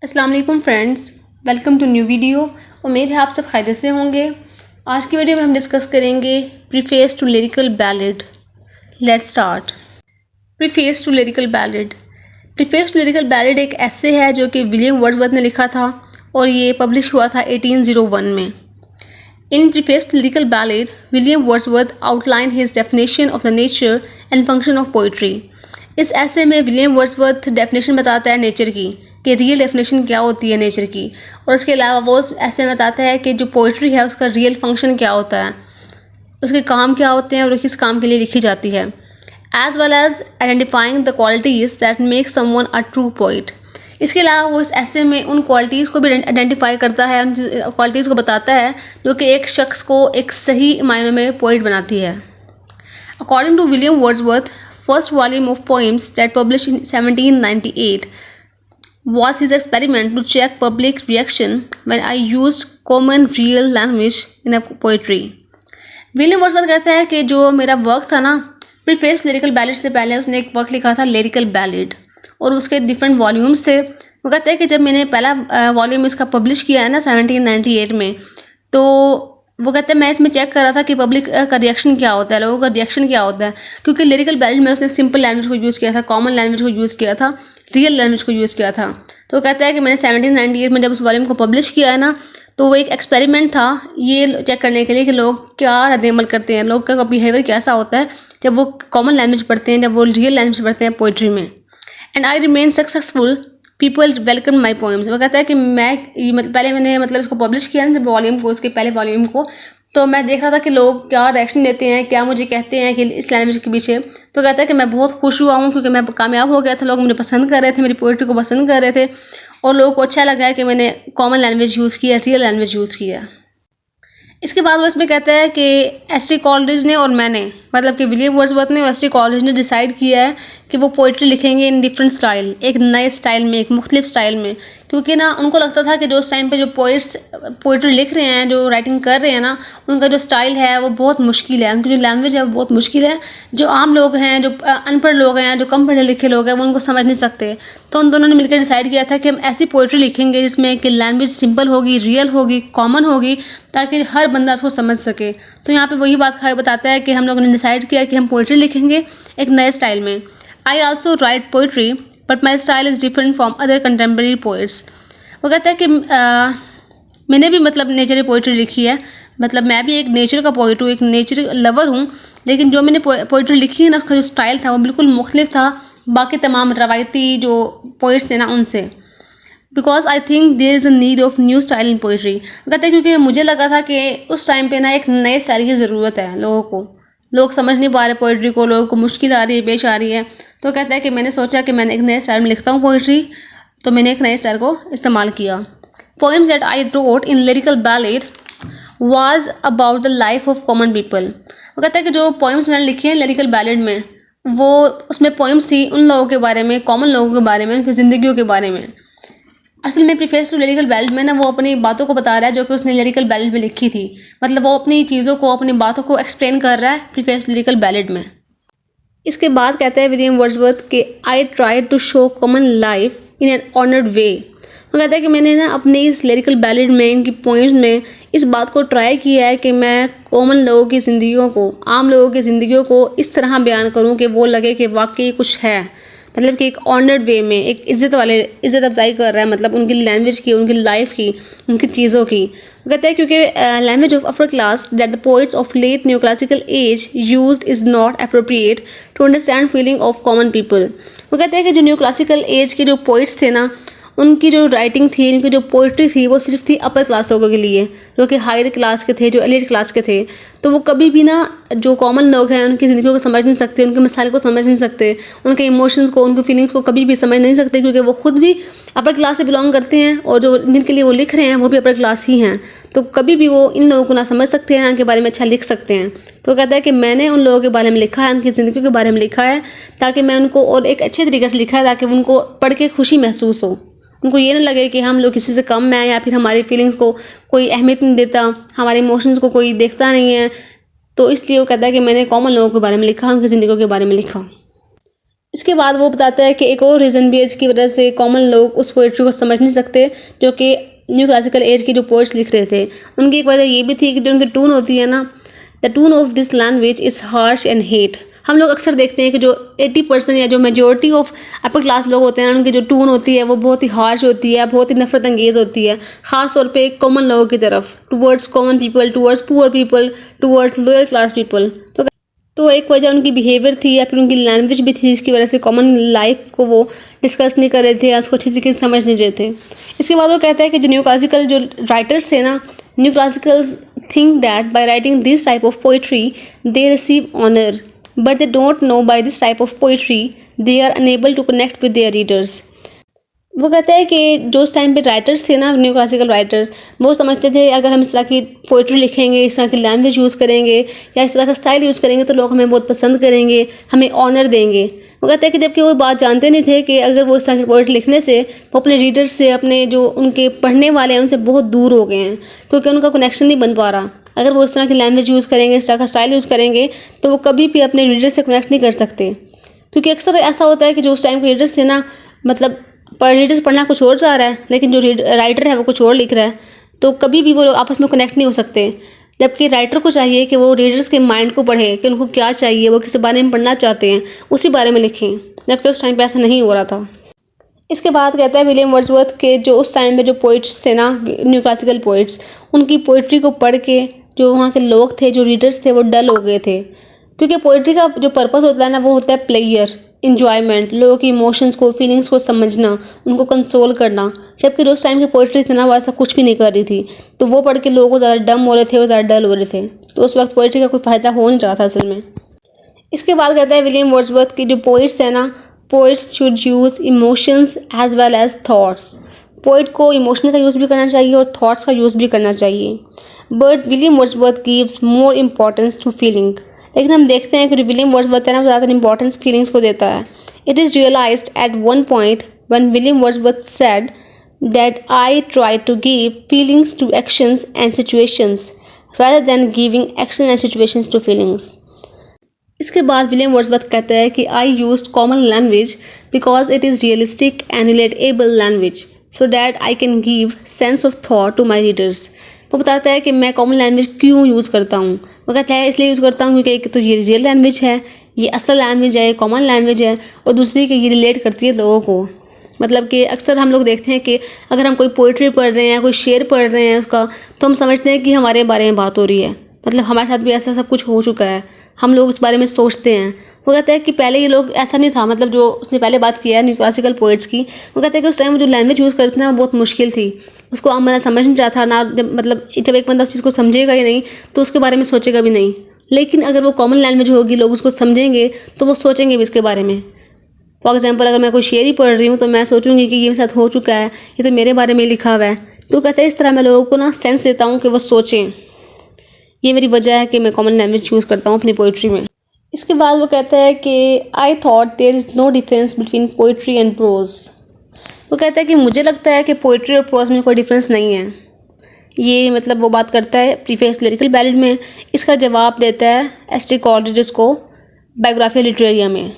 अस्सलाम वालेकुम friends, welcome to new video. उम्मीद है आप सब खैरियत से होंगे। आज की वीडियो में हम डिस्कस करेंगे preface to lyrical Ballad. Let's start. Preface to lyrical Ballad. Preface to lyrical Ballad एक ऐसे है जो कि विलियम वर्ड्सवर्थ ने लिखा था और ये पब्लिश हुआ था 1801 में। In preface to lyrical ballad, William Wordsworth outline his definition of the nature and function of poetry. इस ऐसे में विलियम वर्ड्सवर्थ डेफिनेशन बताता है नेचर की, कि रियल डेफिनेशन क्या होती है नेचर की, और उसके अलावा वो ऐसे बताता है कि जो पोइट्री है उसका रियल फंक्शन क्या होता है, उसके काम क्या होते हैं और किस काम के लिए लिखी जाती है, as well as identifying the qualities that make someone a true poet. इसके अलावा वो इस ऐसे में उन क्वालिटीज़ को भी आइडेंटिफाई करता है, उन क्वालिटीज़ को बताता है जो कि एक शख्स को एक सही मायने में पोइट बनाती है। According to William Wordsworth, first volume of poems that publish in 1798 was his experiment to check public reaction when I used common real language in a poetry. William Wordsworth कहता है कि जो मेरा वर्क था ना, preface lyrical ballad से पहले उसने एक वर्क लिखा था लिरिकल बैलेड, और उसके डिफरेंट वॉल्यूम्स थे। वो कहता है कि जब मैंने पहला वॉल्यूम इसका पब्लिश किया है ना 1798 में, तो वो कहते हैं मैं इसमें चेक कर रहा था कि पब्लिक का रिएक्शन क्या होता है, लोगों का रिएक्शन क्या होता है, क्योंकि लिरिकल बैलेड में उसने सिंपल लैंग्वेज को यूज़ किया था, कॉमन लैंग्वेज को यूज़ किया था, रियल लैंग्वेज को यूज़ किया था। तो कहता है कि मैंने 1798 में जब उस वॉल्यूम को पब्लिश किया है ना, तो वो एक एक्सपेरिमेंट था ये चेक करने के लिए कि लोग क्या रद्द-ए-अमल करते हैं, लोग का बिहेवियर कैसा होता है जब वो कॉमन लैंग्वेज पढ़ते हैं, जब वो रियल लैंग्वेज पढ़ते हैं पोइट्री में। And I remain successful, people welcome my poems. वो कहता है कि मैं पहले मैंने इसको पब्लिश किया ना जब वॉल्यूम को, उसके पहले वॉल्यूम को, तो मैं देख रहा था कि लोग क्या रिएक्शन देते हैं, क्या मुझे कहते हैं कि इस लैंग्वेज के पीछे। तो कहता है कि मैं बहुत खुश हुआ हूँ क्योंकि मैं कामयाब हो गया था, लोग मुझे पसंद कर रहे थे, मेरी पोइट्री को पसंद कर रहे थे, और लोगों को अच्छा लगा है कि मैंने कॉमन लैंग्वेज यूज़ किया, रियल लैंग्वेज यूज़ किया। इसके बाद वो इसमें कहता है कि एस.टी. कॉलरिज ने और मैंने, मतलब कि विलियम वर्ड्सवर्थ ने और एस.टी. कॉलरिज ने डिसाइड किया है कि वो पोइट्री लिखेंगे इन डिफरेंट स्टाइल, एक नए स्टाइल में, एक मुख्तलिफ स्टाइल में, क्योंकि ना उनको लगता था कि जो उस टाइम पे जो पोइट्स पोइट्री लिख रहे हैं, जो राइटिंग कर रहे हैं ना, उनका जो स्टाइल है वो बहुत मुश्किल है, उनकी जो लैंग्वेज है वो बहुत मुश्किल है। जो आम लोग हैं, जो अनपढ़ लोग हैं, जो कम पढ़े लिखे लोग हैं, वो उनको समझ नहीं सकते। तो उन दोनों ने मिलकर डिसाइड किया था कि हम ऐसी पोइट्री लिखेंगे जिसमें कि लैंग्वेज सिंपल होगी, रियल होगी, कॉमन होगी, ताकि हर बंदा उसको समझ सके। तो यहाँ पे वही बात बताता है कि हम लोगों ने डिसाइड किया कि हम पोइट्री लिखेंगे एक नए स्टाइल में। I also right poetry but my style is different from other contemporary poets. वो कहता है कि मैंने भी नेचर की पोइट्री लिखी है, मैं भी एक नेचर का पोइट हूँ, एक नेचर लवर हूँ, लेकिन जो मैंने पोइट्री लिखी है ना, उसका जो स्टाइल था वो बिल्कुल मुख्तलिफ था बाकी तमाम रवायती जो पोइट्स थे ना उनसे। Because I think there is a need of new style in poetry. वो कहते हैं क्योंकि मुझे लगा था कि उस टाइम पे ना एक नए स्टाइल की ज़रूरत है लोगों को, लोग समझ नहीं पा रहे पोइट्री को, लोगों को मुश्किल आ रही है, पेश आ रही है। तो कहता है कि मैंने सोचा कि मैंने एक नए स्टाइल में लिखता हूँ पोइट्री, तो मैंने एक नए स्टाइल को इस्तेमाल किया। Poems that I wrote in lyrical ballad was about the life of common people. वो कहता है कि जो पोएम्स मैंने लिखे हैं लिरिकल बैलेड में, वो उसमें पोएम्स थी उन लोगों के बारे में, कॉमन लोगों के बारे में, उनकी ज़िंदगियों के बारे में। असल में प्रीफेस टू लिरिकल बैलेड में ना वो अपनी बातों को बता रहा है जो कि उसने लिरिकल बैलेड में लिखी थी, वो अपनी चीज़ों को, अपनी बातों को एक्सप्लेन कर रहा है प्रीफेस लिरिकल बैलेड में। इसके बाद कहता है विलियम वर्ड्सवर्थ कि I try to show common life in an honoured way. वो कहता है कि मैंने ना अपने इस लिरिकल बैलेड में, इनकी पोइम्स में इस बात को ट्राई किया है कि मैं कॉमन लोगों की ज़िंदगियों को, आम लोगों की ज़िंदगियों को इस तरह बयान करूं कि वो लगे कि वाकई कुछ है, कि एक ऑनर्ड वे में, एक इज़्ज़त अफजाई कर रहा है, उनकी लैंग्वेज की, उनकी लाइफ की, उनकी चीज़ों की। वो कहता है क्योंकि language of upper class that the poets of late new classical age used is not appropriate to understand feeling of common people. वो कहते हैं कि जो न्यू क्लासिकल एज के जो पोइट्स थे ना, उनकी जो राइटिंग थी, उनकी जो पोइट्री थी, वो सिर्फ थी अपर क्लास लोगों के लिए, जो कि हायर क्लास के थे, जो एलिट क्लास के थे। तो वो कभी भी ना जो कॉमन लोग हैं उनकी ज़िंदगी को समझ नहीं सकते, उनके मसाइल को समझ नहीं सकते, उनके इमोशंस को, उनकी फीलिंग्स को कभी भी समझ नहीं सकते, क्योंकि वो खुद भी अपर क्लास से बिलोंग करते हैं और जो जिनके लिए वो लिख रहे हैं वो भी अपर क्लास ही हैं। तो कभी भी वो इन लोगों को ना समझ सकते हैं, उनके बारे में अच्छा लिख सकते हैं। तो कहता है कि मैंने उन लोगों के बारे में लिखा है, उनकी ज़िंदगी के बारे में लिखा है, ताकि मैं उनको और एक अच्छे तरीके से लिखा है, ताकि उनको पढ़ के खुशी महसूस हो, उनको ये ना लगे कि हम लोग किसी से कम हैं या फिर हमारी फीलिंग्स को कोई अहमियत नहीं देता, हमारे इमोशंस को कोई देखता नहीं है। तो इसलिए वो कहता है कि मैंने कॉमन लोगों के बारे में लिखा, उनकी ज़िंदगियों के बारे में लिखा। इसके बाद वो बताता है कि एक और रीज़न भी है जिसकी वजह से कॉमन लोग उस पोइट्री को समझ नहीं सकते जो कि न्यू क्लासिकल एज के जो पोइट्स लिख रहे थे। उनकी एक वजह ये भी थी कि जो उनकी टून होती है ना, the tone of this language is harsh and hate. हम लोग अक्सर देखते हैं कि जो 80% या जो मेजोरिटी ऑफ अपर क्लास लोग होते हैं ना, उनकी जो टून होती है वो बहुत ही हार्श होती है, बहुत ही नफरत अंगेज़ होती है, ख़ास तौर पे कॉमन लोगों की तरफ, towards common people, towards poor people, towards lower class people. तो एक वजह उनकी बिहेवियर थी या फिर उनकी लैंग्वेज भी थी जिसकी वजह से कॉमन लाइफ को वो डिस्कस नहीं कर रहे थे या उसको अच्छी तरीके से समझ नहीं रहे थे। इसके बाद वो कहता है कि जो न्यू क्लासिकल जो राइटर्स थे ना, new classicals think that by writing this type of poetry they receive honour, but they don't know by this type of poetry they are unable to connect with their readers. वो कहता है कि जो उस time पे writers थे ना, new classical writers, वो समझते थे अगर हम इस तरह की पोइट्री लिखेंगे, इस तरह की लैंग्वेज यूज़ करेंगे या इस तरह का स्टाइल यूज़ करेंगे तो लोग हमें बहुत पसंद करेंगे, हमें ऑनर देंगे। वो कहता है कि जबकि वो बात जानते नहीं थे कि अगर वो इस तरह की पोइट्री लिखने से वो अपने रीडर्स से, अपने जो उनके पढ़ने वाले हैं उनसे बहुत दूर हो गए हैं, क्योंकि उनका कनेक्शन नहीं बन पा रहा। अगर वो इस तरह की लैंग्वेज यूज़ करेंगे, इस तरह का स्टाइल यूज़ करेंगे तो वो कभी भी अपने रीडर से कनेक्ट नहीं कर सकते। क्योंकि अक्सर ऐसा होता है कि जो उस टाइम के रीडर्स थे ना, मतलब रीडर्स पढ़ना कुछ और चाह रहा है लेकिन जो राइटर है वो कुछ और लिख रहा है, तो कभी भी वो लोग आपस में कनेक्ट नहीं हो सकते। जबकि राइटर को चाहिए कि वो रीडर्स के माइंड को पढ़े कि उनको क्या चाहिए, वो किस बारे में पढ़ना चाहते हैं, उसी बारे में लिखें, जबकि उस टाइम पे ऐसा नहीं हो रहा था। इसके बाद कहता है विलियम वर्ड्सवर्थ के जो उस टाइम में जो पोइट्स थे ना, न्यू क्लासिकल पोइट्स, उनकी पोइट्री को पढ़ के जो वहाँ के लोग थे, जो रीडर्स थे, वो डल हो गए थे। क्योंकि पोइट्री का जो पर्पस होता है ना, वो होता है प्लेयर, इन्जॉयमेंट, लोगों की इमोशंस को, फीलिंग्स को समझना, उनको कंसोल करना। जबकि उस टाइम की पोइट्री थी ना, वो ऐसा कुछ भी नहीं कर रही थी, तो वो पढ़ के लोगों को ज़्यादा डम हो रहे थे, वो ज़्यादा डल हो रहे थे, तो उस वक्त पोइट्री का कोई फ़ायदा हो नहीं रहा था असल में। इसके बाद कहता है विलियम वर्ड्सवर्थ की जो पोइट्स है ना, poets should use emotions as well as thoughts. Poet को इमोशन का यूज़ भी करना चाहिए और थॉट्स का यूज़ भी करना चाहिए। But William Wordsworth gives more importance to feeling. लेकिन हम देखते हैं कि जो विलियम वर्ड्सवर्थ है ना, ज़्यादातर इंपॉर्टेंस फीलिंग्स को देता है। It is realised at one point when William Wordsworth said that I try to give feelings to actions and situations rather than giving action and situations to feelings। इसके बाद William Wordsworth कहता है कि I used common language because it is realistic and relatable language so that I can give sense of thought to my readers. वो बताता है कि मैं कॉमन लैंग्वेज क्यों यूज़ करता हूँ। वो कहता है इसलिए यूज़ करता हूँ क्योंकि एक तो ये रियल लैंग्वेज है, ये असल लैंग्वेज है, कॉमन लैंग्वेज है, और दूसरी कि ये रिलेट करती है लोगों को। मतलब कि अक्सर हम लोग देखते हैं कि अगर हम कोई पोइट्री पढ़ रहे हैं, कोई शेर पढ़ रहे हैं उसका, तो हम समझते हैं कि हमारे बारे में बात हो रही है, मतलब हमारे साथ भी ऐसा सब कुछ हो चुका है, हम लोग उस बारे में सोचते हैं। वो कहता है कि पहले ये लोग ऐसा नहीं था, मतलब जो उसने पहले बात किया है न्यू क्लासिकल पोइट्स की, वो कहते हैं कि उस टाइम जो लैंग्वेज यूज़ करते थे वो बहुत मुश्किल थी, उसको आम बंदा समझ नहीं रहा था ना, मतलब जब एक बंदा उस चीज़ को समझेगा ही नहीं तो उसके बारे में सोचेगा भी नहीं। लेकिन अगर वो कॉमन लैंग्वेज होगी, लोग उसको समझेंगे तो वो सोचेंगे भी इसके बारे में। फॉर एग्जाम्पल अगर मैं कोई शेर ही पढ़ रही हूँ तो मैं सोचूंगी कि ये मेरे साथ हो चुका है, ये तो मेरे बारे में लिखा हुआ है। तो कहते हैं इस तरह मैं लोगों को ना सेंस देता हूँ कि वो सोचें। ये मेरी वजह है कि मैं कॉमन लैंग्वेज यूज़ करता हूँ अपनी पोइट्री में। इसके बाद वो कहता है कि I thought there is no difference between poetry and prose. वो कहता है कि मुझे लगता है कि पोइट्री और प्रोज में कोई डिफरेंस नहीं है। ये मतलब वो बात करता है प्रीफेस लिरिकल बैलेड में। इसका जवाब देता है एस.टी. कॉलरिज को बायोग्राफिया लिटरेरिया में।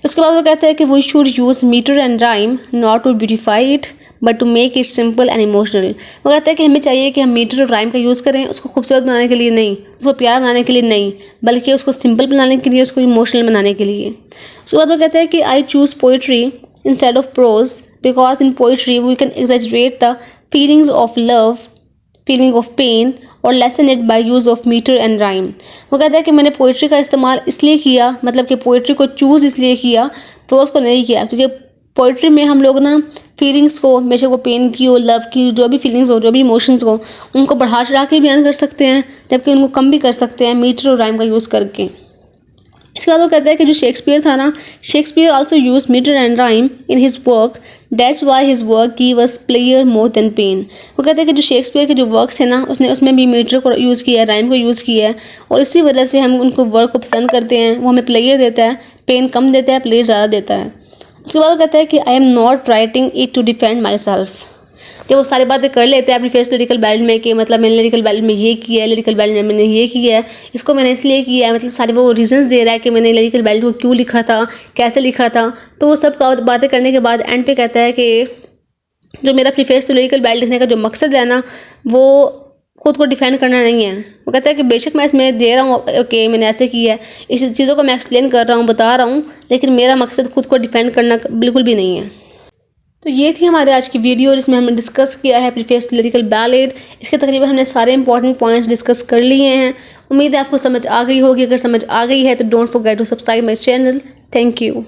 उसके बाद वो कहता है कि we should use metre and rhyme not to beautify it but to make it simple and emotional. वो कहता है कि हमें चाहिए कि हम मीटर और राइम का यूज़ करें, उसको खूबसूरत बनाने के लिए नहीं, उसको प्यारा बनाने के लिए नहीं, बल्कि उसको सिंपल बनाने के लिए, उसको इमोशनल बनाने के लिए। उसके बाद वो कहता है कि I choose poetry instead of prose because in poetry we can exaggerate the feelings of love, feeling of pain और lessen it by use of metre and rhyme. वो कहता है कि मैंने पोइट्री का इस्तेमाल इसलिए किया, मतलब कि पोइट्री को चूज़ इसलिए किया, प्रोज को नहीं किया, क्योंकि पोइट्री में हम लोग ना फीलिंग्स को, हमेशा वो पेन की हो, लव की, जो भी फीलिंग्स हो, जो भी इमोशंस हो, उनको बढ़ा चढ़ा के बयान कर सकते हैं, जबकि उनको कम भी कर सकते हैं मीटर और राइम का यूज़ करके। इसके बाद वो कहता है कि जो शेक्सपियर था ना, Shakespeare also use metre and rhyme in his work, that's why his work give us pleasure more than pain. वो कहते हैं कि जो शेक्सपियर के जो वर्क्स हैं ना, उसने उसमें भी मीटर को यूज़ किया है, राइम को यूज़ किया है, और इसी वजह से हम उनको वर्क को पसंद करते हैं। वो हमें प्लेयर देता है, पेन कम देता है, प्लेयर ज़्यादा देता है। उसके बाद वो कहता है कि I am not writing it to defend myself. कि वो सारी बातें कर लेते हैं प्रीफेस टू लिरिकल बैलेड में कि मतलब मैंने लिरिकल बैलेड में ये किया है, लिरिकल बैलेड में मैंने ये किया है, इसको मैंने इसलिए किया है, मतलब सारे वो रीजंस दे रहा है कि मैंने लिरिकल बैलेड को क्यों लिखा था, कैसे लिखा था। तो वो सब बातें करने के बाद एंड पे कहता है कि जो मेरा प्रीफेस टू लिरिकल बैलेड लिखने का जो मकसद है ना, वो खुद को डिफेंड करना नहीं है। वो कहता है कि बेशक मैं इसमें दे रहा हूँ कि मैंने ऐसे किया है, इस चीज़ों को मैं एक्सप्लेन कर रहा हूँ, बता रहा हूँ, लेकिन मेरा मकसद खुद को डिफेंड करना बिल्कुल भी नहीं है। तो ये थी हमारे आज की वीडियो, जिसमें हमने डिस्कस किया है प्रीफेस टू लिरिकल बैलेड। इसके तकरीबन हमने सारे इंपॉर्टेंट पॉइंट्स डिस्कस कर लिए हैं। उम्मीद है आपको समझ आ गई होगी। अगर समझ आ गई है तो don't forget to subscribe my channel. Thank you.